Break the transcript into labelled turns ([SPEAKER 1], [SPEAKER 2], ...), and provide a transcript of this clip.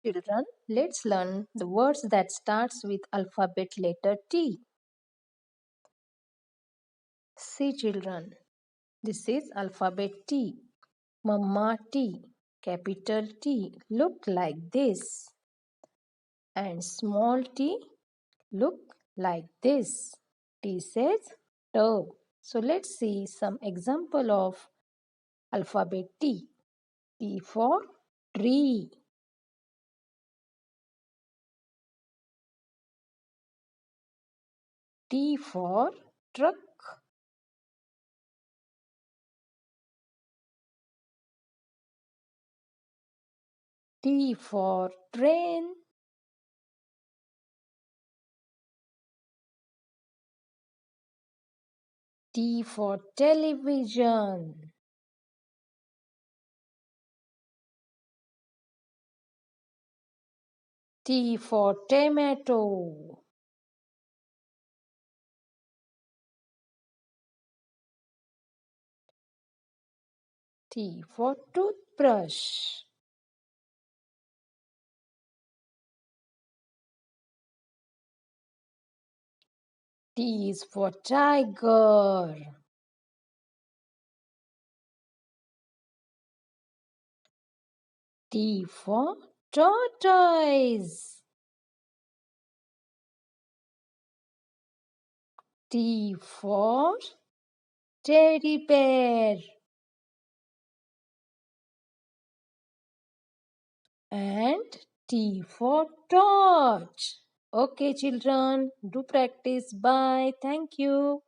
[SPEAKER 1] Children, let's learn the words that starts with alphabet letter T. See children, this is alphabet T. Mama T, capital T, look like this. And small t look like this. T says tub. So let's see some example of alphabet T. T for tree. T for truck. T for train. T for television. T for tomato. T for toothbrush. T is for tiger. T for tortoise. T for teddy bear. And T for torch. Okay, children, do practice. Bye. Thank you.